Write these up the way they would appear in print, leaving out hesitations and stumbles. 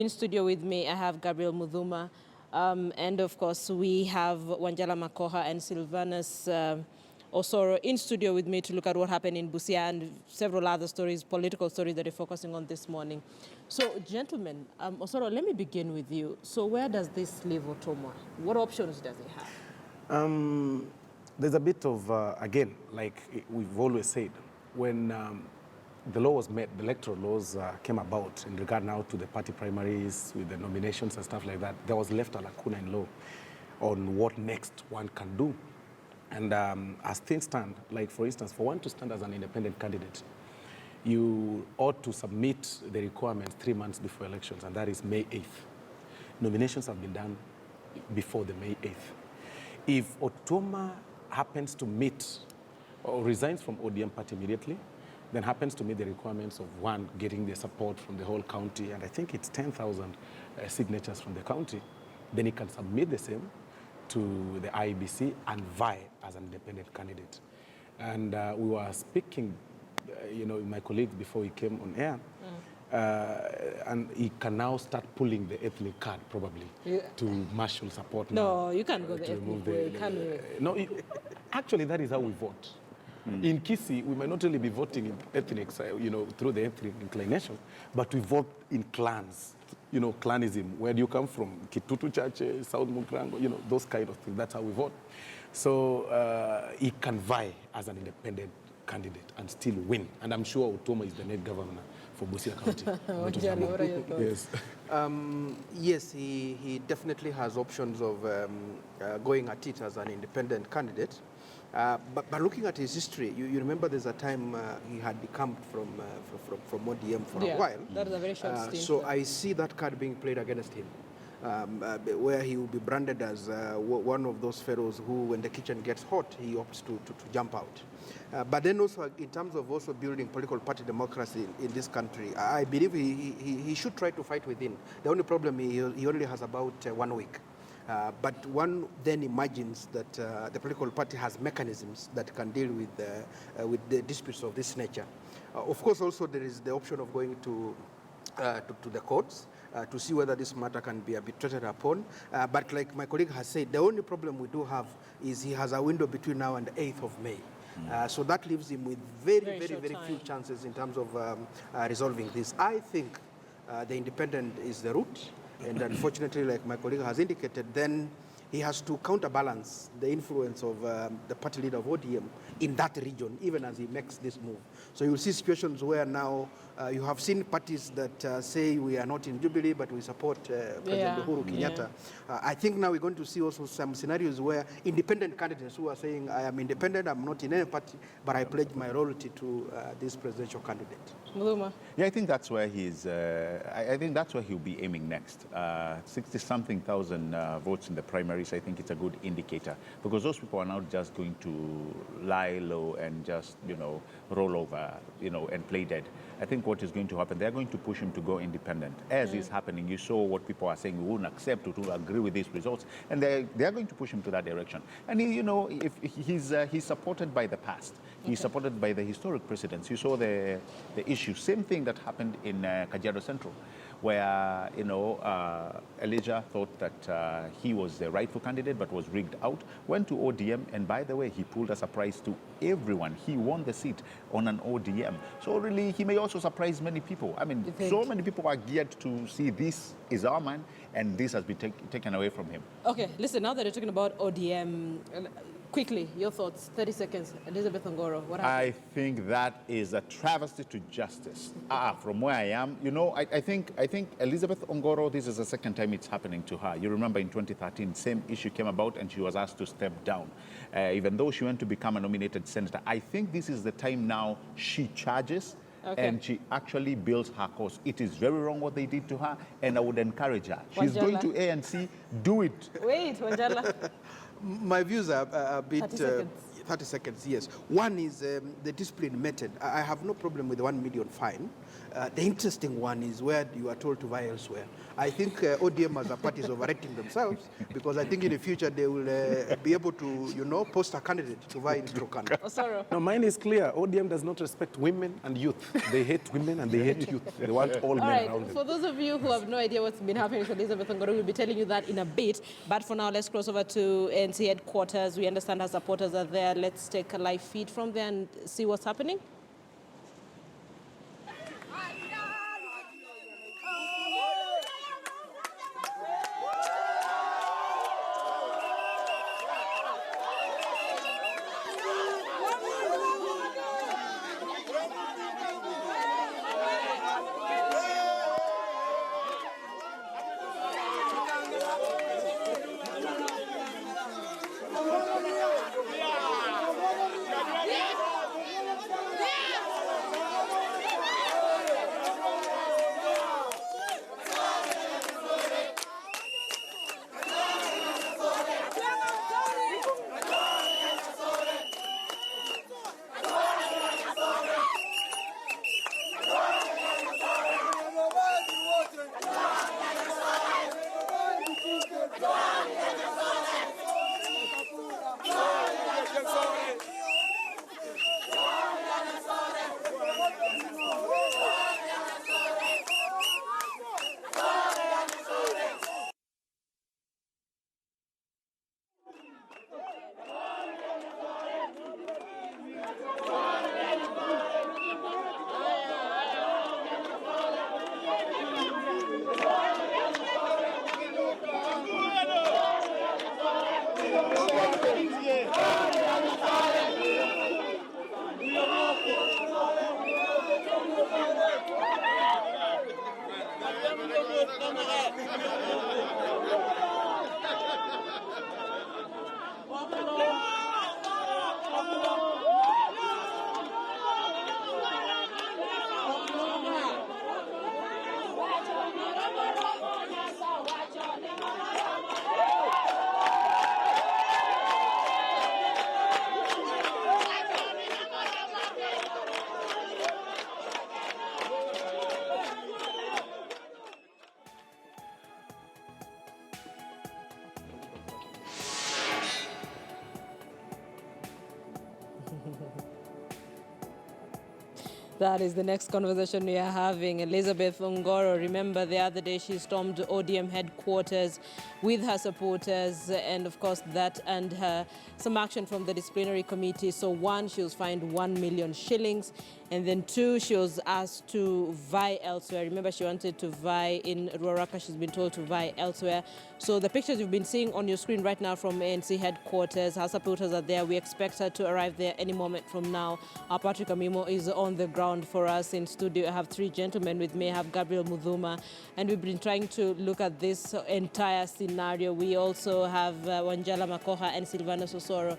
In studio with me, I have Gabriel Mudhuma, and of course we have Wanjala Makoha and Sylvanus Osoro in studio with me to look at what happened in Busia and several other stories, political stories that we're focusing on this morning. So, gentlemen, Osoro, let me begin with you. So where does this leave Otoma? What options does he have? There's a bit of, again, like we've always said, when the law was made, the electoral laws came about in regard now to the party primaries with the nominations and stuff like that, there was left a lacuna in law on what next one can do. And as things stand, like for instance, for one to stand as an independent candidate, you ought to submit the requirements 3 months before elections, and that is May 8th. Nominations have been done before the May 8th. If Otoma happens to meet or resigns from ODM party immediately, then happens to meet the requirements of one, getting the support from the whole county, and I think it's 10,000 signatures from the county, then he can submit the same to the IEBC and vie as an independent candidate. And we were speaking, with my colleagues before he came on air, and he can now start pulling the ethnic card probably to marshal support. No, you can't go the ethnic way, can you? No, actually that is how we vote. In Kisi, we might not only be voting in ethnic, through the ethnic inclination, but we vote in clans, clanism. Where do you come from? Kitutu Chache, South Mukrango, those kind of things. That's how we vote. So he can vie as an independent candidate and still win. And I'm sure Otoma is the next governor for Busia County. Yes. Yes, he definitely has options of going at it as an independent candidate. But looking at his history, you remember there's a time he had decamped from ODM for a while. That was a very short stint. So I see that card being played against him, where he will be branded as one of those pharaohs who, when the kitchen gets hot, he opts to jump out. But then also, in terms of also building political party democracy in this country, I believe he should try to fight within. The only problem, he only has about 1 week. But one then imagines that the political party has mechanisms that can deal with the disputes of this nature. Of course, also there is the option of going to the courts to see whether this matter can be arbitrated upon. But like my colleague has said, the only problem we do have is he has a window between now and the 8th of May. So that leaves him with very few chances in terms of resolving this. I think the independent is the route. And unfortunately, like my colleague has indicated, then he has to counterbalance the influence of the party leader of ODM in that region, even as he makes this move. So you'll see situations where now you have seen parties that say we are not in Jubilee, but we support President Uhuru Kenyatta. I think now we're going to see also some scenarios where independent candidates who are saying, I am independent, I'm not in any party, but I pledge my loyalty to this presidential candidate. Mudhuma. Yeah, I think that's where he's. I think that's where he'll be aiming next. 60-something thousand votes in the primaries. I think it's a good indicator because those people are not just going to lie low and just roll over and play dead. I think what is going to happen, they're going to push him to go independent. As is happening, you saw what people are saying. We won't accept or to agree with these results, and they are going to push him to that direction. And if he's supported by the past. He's supported by the historic precedents. You saw the issue, same thing that happened in Kajiado Central, where Elijah thought that he was the rightful candidate but was rigged out, went to ODM, and by the way, he pulled a surprise to everyone. He won the seat on an ODM. So really, he may also surprise many people. I mean, so many people are geared to see this is our man, and this has been taken away from him. Okay, listen, now that you're talking about ODM, quickly, your thoughts, 30 seconds. Elizabeth Ongoro, what happened? I think that is a travesty to justice. From where I am, I think Elizabeth Ongoro, this is the second time it's happening to her. You remember in 2013, same issue came about and she was asked to step down. Even though she went to become a nominated senator, I think this is the time now she charges. Okay. And she actually builds her cause. It is very wrong what they did to her, and I would encourage her. She's going to ANC, do it. Wait, Wanjala. My views are a bit... 30 seconds, yes. One is the discipline method. I have no problem with the 1 million fine. The interesting one is where you are told to vie elsewhere. I think ODM as a party is overacting themselves because I think in the future they will be able to, post a candidate to vie in Turkana. Osoro. No, mine is clear. ODM does not respect women and youth. They hate women and they hate youth. They want all men around them. For those of you who have no idea what's been happening with Elizabeth Ongoro, we'll be telling you that in a bit. But for now, let's cross over to ANC headquarters. We understand our supporters are there. Let's take a live feed from there and see what's happening. That is the next conversation we are having. Elizabeth Ongoro, remember the other day she stormed ODM headquarters with her supporters, and of course that and some action from the disciplinary committee. So one, she was fined 1 million shillings, and then two, she was asked to vie elsewhere. Remember, she wanted to vie in Ruaraka. She's been told to vie elsewhere. So the pictures you've been seeing on your screen right now from ANC headquarters, her supporters are there. We expect her to arrive there any moment from now. Our Patrick Amimo is on the ground for us in studio. I have three gentlemen with me. I have Gabriel Muthuma, and we've been trying to look at this entire scenario. We also have Wanjala Makoha and Silvanus Ooro.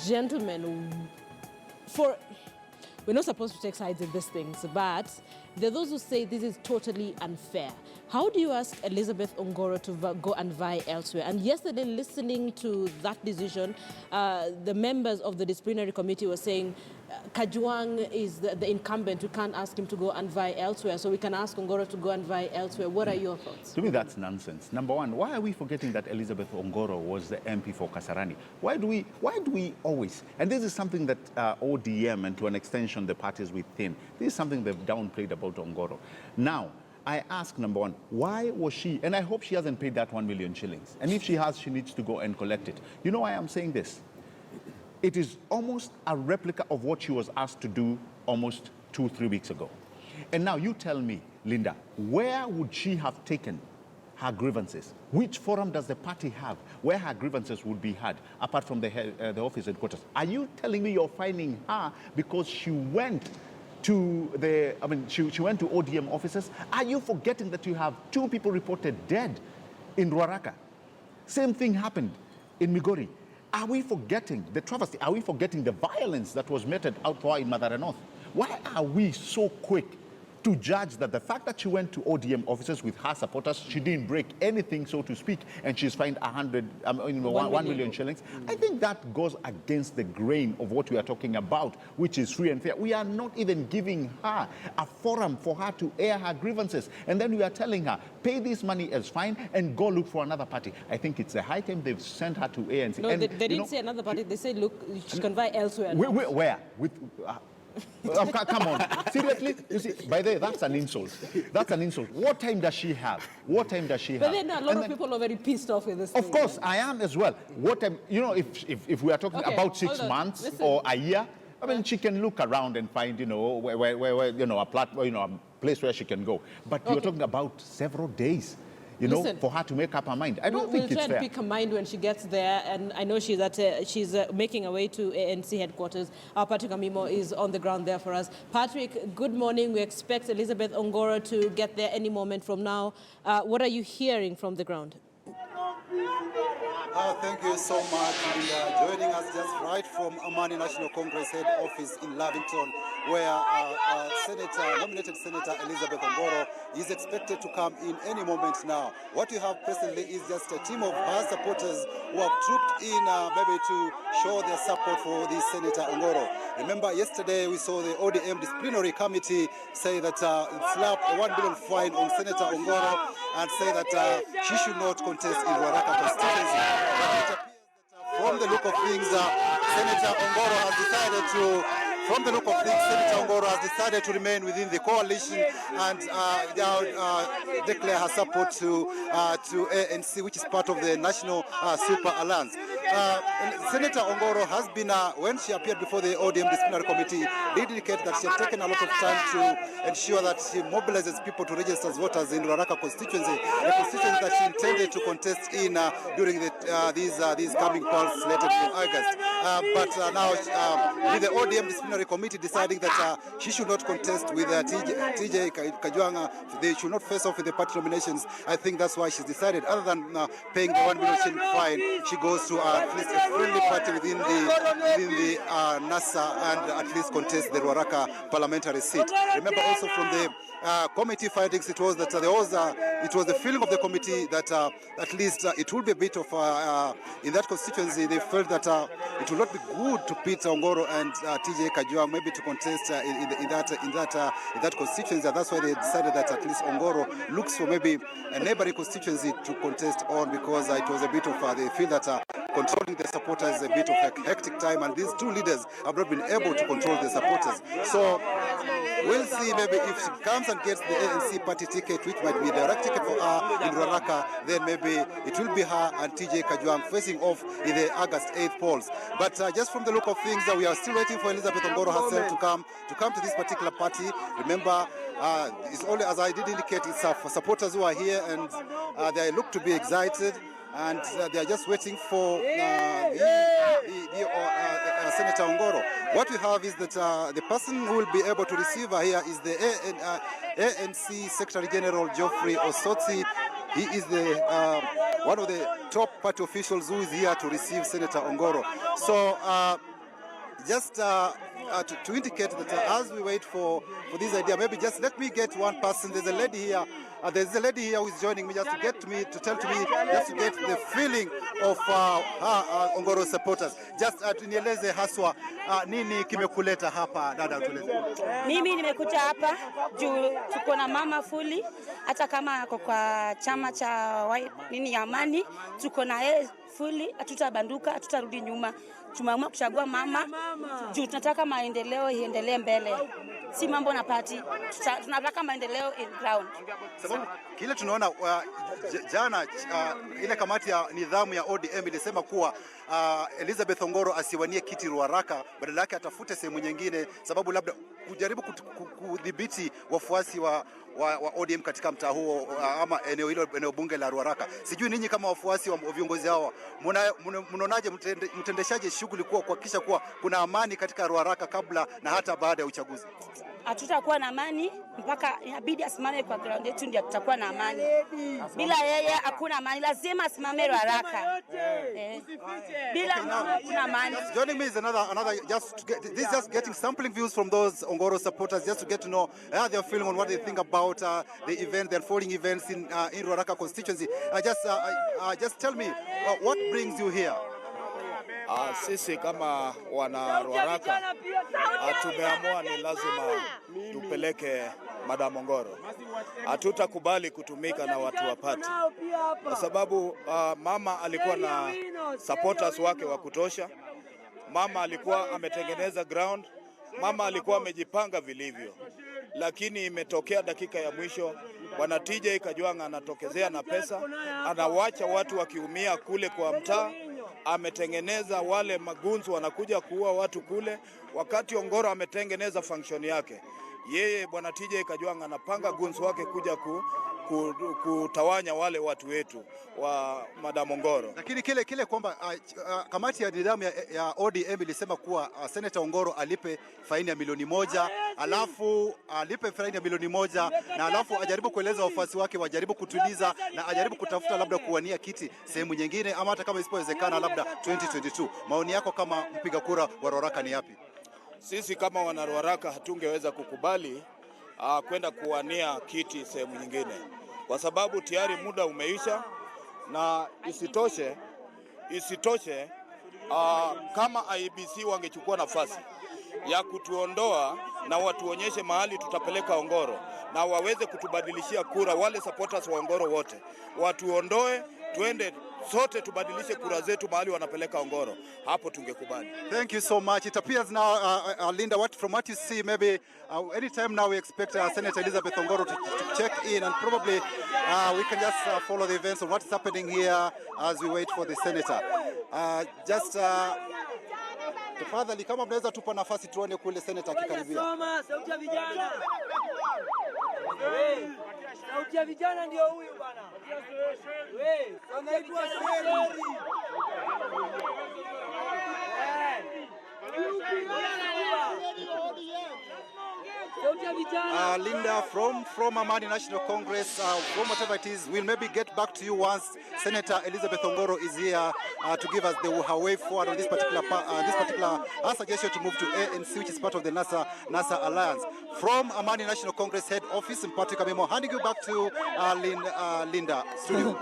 Gentlemen, we're not supposed to take sides in these things, but there are those who say this is totally unfair. How do you ask Elizabeth Ongoro to go and vie elsewhere? And yesterday, listening to that decision, the members of the disciplinary committee were saying, Kajwang is the incumbent. We can't ask him to go and vie elsewhere, so we can ask Ongoro to go and vie elsewhere. What are your thoughts? To me, that's nonsense. Number one, why are we forgetting that Elizabeth Ongoro was the MP for Kasarani? Why do we always, and this is something that ODM and to an extension the parties within, this is something they've downplayed about Ongoro. Now, I ask, number one, why was she, and I hope she hasn't paid that 1 million shillings. And if she has, she needs to go and collect it. You know why I'm saying this? It is almost a replica of what she was asked to do almost 2-3 weeks ago. And now you tell me, Linda, where would she have taken her grievances? Which forum does the party have where her grievances would be had, apart from the office headquarters? Are you telling me you're finding her because she went to she went to ODM offices? Are you forgetting that you have 2 people reported dead in Ruaraka? Same thing happened in Migori. Are we forgetting the travesty? Are we forgetting the violence that was meted out in Madara North? Why are we so quick to judge that the fact that she went to ODM offices with her supporters, she didn't break anything, so to speak, and she's fined 1 million shillings. I think that goes against the grain of what we are talking about, which is free and fair. We are not even giving her a forum for her to air her grievances. And then we are telling her, pay this money as fine and go look for another party. I think it's a high time they've sent her to ANC. No, and, they didn't say another party. They said, look, she can vie elsewhere. Where? Come on. Seriously? You see, by the way, that's an insult. That's an insult. What time does she have? What time does she have? But then a lot of people are very pissed off with this Of thing, course, I am as well. What time, if we are talking about 6 months or a year, I mean, she can look around and find, where a place where she can go. But you're talking about several days. For her to make up her mind. I don't think it's fair. We'll try and pick her mind when she gets there, and I know she's making her way to ANC headquarters. Our Patrick Amimo is on the ground there for us. Patrick, good morning. We expect Elizabeth Ongoro to get there any moment from now. What are you hearing from the ground? Thank you so much. And, joining us just right from Amani National Congress head office in Lavington, where nominated Senator Elizabeth Ongoro is expected to come in any moment now. What you have presently is just a team of her supporters who have trooped in maybe to show their support for this Senator Ongoro. Remember, yesterday we saw the ODM Disciplinary Committee say that slap a 1 billion fine on Senator Ongoro and say that she should not contest in Ruaraka constituency. But it appears that from the look of things, Senator Ongoro has decided to remain within the coalition and declare her support to ANC, which is part of the National Super Alliance. Senator Ongoro has been, when she appeared before the ODM Disciplinary Committee, did indicate that she had taken a lot of time to ensure that she mobilizes people to register as voters in Ruaraka constituency, a constituency that she intended to contest in during these coming polls slated for August. But now, with the ODM Disciplinary Committee deciding that she should not contest with TJ Kajwanga, they should not face off with the party nominations, I think that's why she's decided, other than paying the 1 million fine, she goes to at least a friendly party within the NASA and at least contest the Ruaraka parliamentary seat. Remember also from the committee findings, it was the feeling of the committee that at least it will be a bit of in that constituency they felt that it will not be good to pit Ongoro and TJ Kajwang maybe to contest in that constituency. That's why they decided that at least Ongoro looks for maybe a neighboring constituency to contest on, because it was a bit of they feel that controlling the supporters is a bit of a hectic time, and these two leaders have not been able to control the supporters. So we'll see maybe if she comes and gets the ANC party ticket, which might be the direct ticket for her in Ruaraka, then maybe it will be her and TJ Kajwang facing off in the August 8th polls. But just from the look of things, we are still waiting for Elizabeth Ongoro herself to come to this particular party. Remember, it's only, as I did indicate, it's for supporters who are here, and they look to be excited. And they are just waiting for Senator Ongoro. What we have is that the person who will be able to receive her here is the ANC Secretary General Geoffrey Osotsi. He is one of the top party officials who is here to receive Senator Ongoro. So just to indicate that as we wait for this idea, maybe just let me get one person. There's a lady here. There's a lady here who is joining me just to get the feeling of Ongoro supporters. Just tunieleze haswa nini kimekuleta hapa, dada, tueleze. Mimi nimekuja hapa juu tuko na mama fuli, hata kama ako kwa chama cha Amani, tuko na yeye fuli, hatutabanduka, hatutarudi nyuma. Tumeamua kuchagua mama juu tunataka maendeleo iendelee mbele, si mambo na party. Tunataka maendeleo in ground. Sababu kile tunaona jana ile kamati ya nidhamu ya ODM ilisema kuwa Elizabeth Ongoro asiwanie kiti Ruaraka, badala yake atafute sehemu nyingine, sababu labda kujaribu kudhibiti wafuasi wa ODM katika mtaa huo ama eneo bunge la Ruaraka. Sijui ninyi kama wafuasi wa viongozi hao mnaonaje mtendeshaje shughuli kuhakikisha kuwa kuna amani katika Ruaraka kabla na hata baada ya uchaguzi? hatutakuwa na amani mpaka inabidi asimame kwa ground yetu ndio tutakuwa na amani. Bila yeye hakuna amani, lazima asimame haraka. Bila hakuna amani. Joining me is another just getting sampling views from those Ongoro supporters, just to get to know how they're feeling on what they think about the event, the unfolding events in Ruaraka constituency. Just tell me what brings you here. Sisi kama wana Ruaraka tumeamua ni lazima tupeleke Madam Ongoro. Hatutakubali kutumika na watu wapati, kwa sababu mama alikuwa na supporters wake wa kutosha. Mama alikuwa ametengeneza ground, mama alikuwa amejipanga vilivyo, lakini imetokea dakika ya mwisho Bwana TJ Kajwang' anatokezea na pesa, anawacha watu wakiumia kule kwa mtaa. Ametengeneza wale magunzu wanakuja kuua watu kule, wakati Ongoro ametengeneza function yake. Yeye Bwana TJ Kajwang' anapanga gunzu wake kuja kutawanya wale watu wetu wa Madam Ongoro. Lakini kile kwamba kamati ya nidhamu ya ODM ilisema kuwa Senator Ongoro alipe faini ya milioni 1, alafu alipe faini ya milioni 1 na alafu ajaribu kueleza wafuasi wake wajaribu kutuliza na ajaribu kutafuta labda kuwania kiti sehemu nyingine, ama hata kama isipowezekana labda 2022. Maoni yako kama mpiga kura wa Ruaraka ni yapi? Sisi kama wana Ruaraka hatungeweza kukubali kwenda kuwania kiti sehemu nyingine, kwa sababu tayari muda umeisha, na isitoshe kama IEBC wangechukua nafasi ya kutuondoa na watuonyeshe mahali tutapeleka Ongoro na waweze kutubadilishia kura, wale supporters wa Ongoro wote watuondoe, tuende sote tubadilishe kura zetu mahali wanapeleka Ongoro, hapo tungekubali. Thank you so much. It appears now, Linda, from what you see, maybe anytime now we expect Senator Elizabeth Ongoro to check in, and probably we can just follow the events of what's happening here as we wait for the senator. Tafadhali kama mnaweza tupa nafasi tuone kule senator akikaribia. Sauti ya vijana. Sauti ya vijana ndio huyu bana. Anaitwa Seri. Linda, from Amani National Congress, from whatever it is, we'll maybe get back to you once Senator Elizabeth Ongoro is here to give us her way forward on this particular suggestion to move to ANC, which is part of the NASA Alliance. From Amani National Congress head office in Patrick Amimo, handing you back to Linda, studio.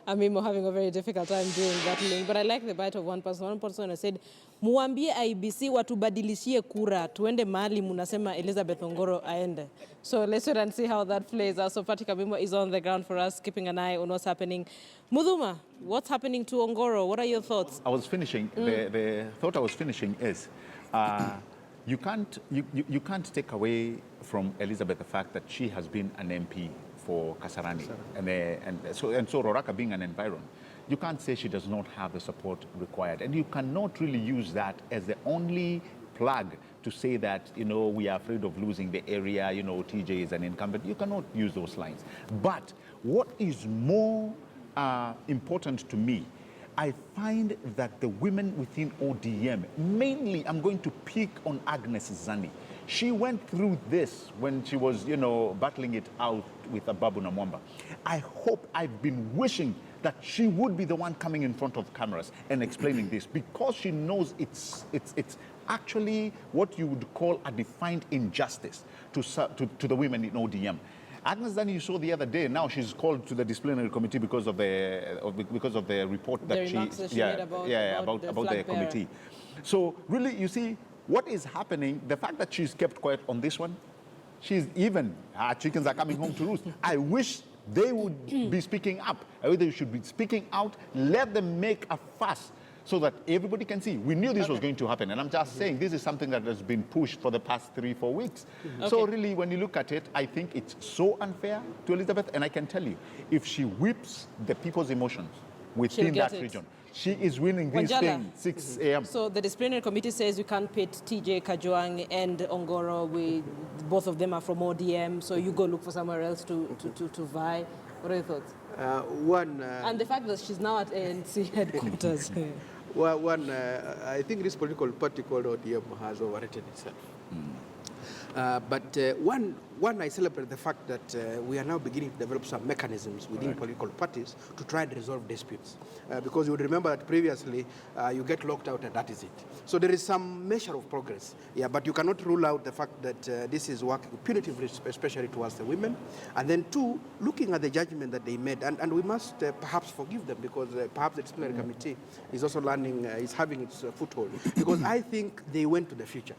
Amimo having a very difficult time doing that link, but I like the bite of one person. One person said, muambie IBC watubadilishie kura, tuende mahali munasema Elizabeth Ongoro aende. So let's wait and see how that plays out. So Patrick Amimo is on the ground for us, keeping an eye on what's happening. Mudhuma, what's happening to Ongoro? What are your thoughts? I was finishing, the thought I was finishing is, you can't take away from Elizabeth the fact that she has been an MP for Kasarani, and so Ruaraka being an environ, you can't say she does not have the support required, and you cannot really use that as the only plug to say that, you know, we are afraid of losing the area, you know, TJ is an incumbent. You cannot use those lines. But what is more important to me, I find that the women within ODM, mainly I'm going to pick on Agnes Zani. She went through this when she was, you know, battling it out with Ababu Namwamba. I've been wishing that she would be the one coming in front of cameras and explaining this, because she knows it's actually what you would call a defined injustice to the women in ODM. Agnes Zani, you saw the other day, now she's called to the disciplinary committee because of the report that she made about the committee. So really, you see, what is happening, the fact that she's kept quiet on this one, her chickens are coming home to roost. I wish they would be speaking up. I wish they should be speaking out, let them make a fuss so that everybody can see. We knew this was going to happen, and I'm just saying this is something that has been pushed for the past 3-4 weeks. So really, when you look at it, I think it's so unfair to Elizabeth, and I can tell you, if she whips the people's emotions within that region, she is winning this thing 6 a.m. So the disciplinary committee says you can't pit TJ Kajwang' and Ongoro. Both of them are from ODM, so you go look for somewhere else to vie. What are your thoughts? And the fact that she's now at ANC headquarters. I think this political party called ODM has overrated itself. One, I celebrate the fact that we are now beginning to develop some mechanisms within political parties to try and resolve disputes. Because you would remember that previously you get locked out and that is it. So there is some measure of progress, but you cannot rule out the fact that this is working punitively, especially towards the women. And then two, looking at the judgment that they made, and we must perhaps forgive them, because perhaps the disciplinary committee is also learning, is having its foothold. Because I think they went to the future.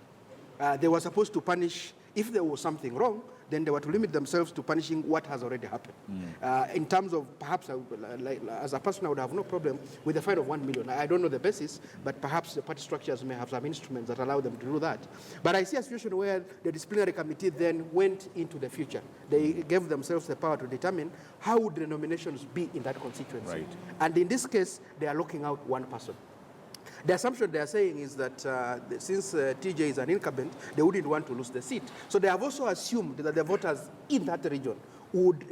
They were supposed to punish if there was something wrong, then they were to limit themselves to punishing what has already happened. In terms of perhaps, as a person, I would have no problem with a fine of 1 million. I don't know the basis, but perhaps the party structures may have some instruments that allow them to do that. But I see a situation where the disciplinary committee then went into the future. They gave themselves the power to determine how would the nominations be in that constituency. Right. And in this case, they are locking out one person. The assumption they are saying is that since TJ is an incumbent, they wouldn't want to lose the seat. So they have also assumed that the voters in that region would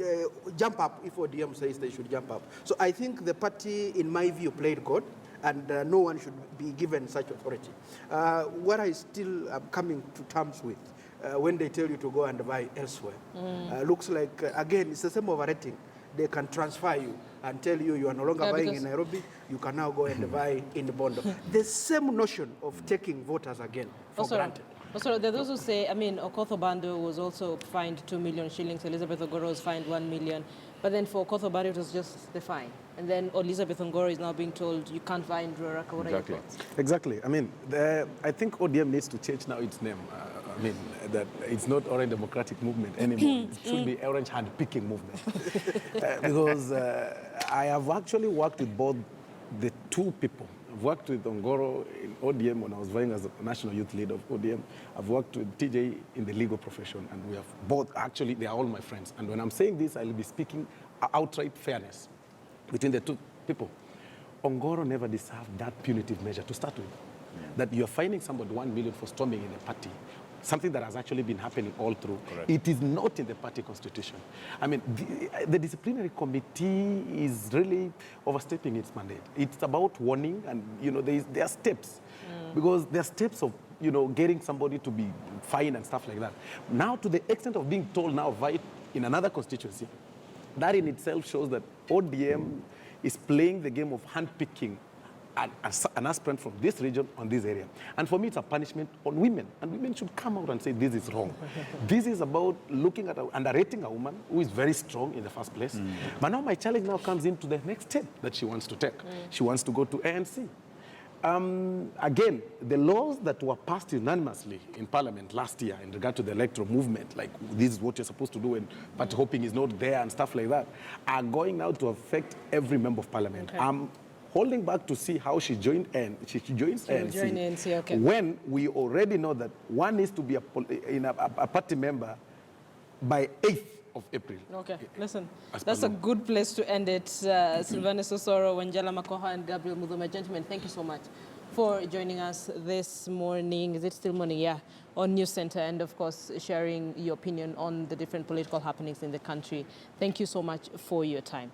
jump up if ODM says they should jump up. So I think the party, in my view, played God, and no one should be given such authority. What I still am coming to terms with, when they tell you to go and buy elsewhere, looks like, again, it's the same overrating. They can transfer you and tell you you are no longer buying in Nairobi, you can now go and buy in Bondo. The same notion of taking voters again for granted. Also, there are those who say, I mean, Okoth Obando was also fined 2 million shillings, Elizabeth Ongoro was fined 1 million, but then for Okoth Obando it was just the fine. And then Elizabeth Ongoro is now being told you can't buy in Ruaraka. What are your thoughts? Exactly. I mean, I think ODM needs to change now its name. I mean, that it's not Orange Democratic Movement anymore. It should be Orange Hand-Picking Movement. Because I have actually worked with both the two people. I've worked with Ongoro in ODM when I was vying as a national youth leader of ODM. I've worked with TJ in the legal profession, and we have both, actually, they are all my friends. And when I'm saying this, I'll be speaking outright fairness between the two people. Ongoro never deserved that punitive measure to start with. That you're fining somebody 1 million for storming in a party, something that has actually been happening all through. Correct. It is not in the party constitution. I mean, the disciplinary committee is really overstepping its mandate. It's about warning, and there are steps, because there are steps of getting somebody to be fined and stuff like that. Now, to the extent of being told now fight in another constituency, that in itself shows that ODM is playing the game of handpicking an aspirant from this region on this area. And for me, it's a punishment on women. And women should come out and say, this is wrong. This is about looking at underrating a woman who is very strong in the first place. But now my challenge now comes into the next step that she wants to take. She wants to go to ANC. Again, the laws that were passed unanimously in Parliament last year in regard to the electoral movement, like this is what you're supposed to do when party hopping is not there and stuff like that, are going now to affect every member of Parliament. Okay. Holding back to see how she joins ANC, when we already know that one needs to be a party member by 8th of April. Okay, listen, that's a good place to end it. Sylvanus Osoro, Wanjala Makoha, and Gabriel Muthuma. Gentlemen, thank you so much for joining us this morning. Is it still morning? Yeah, on News Center, and of course, sharing your opinion on the different political happenings in the country. Thank you so much for your time.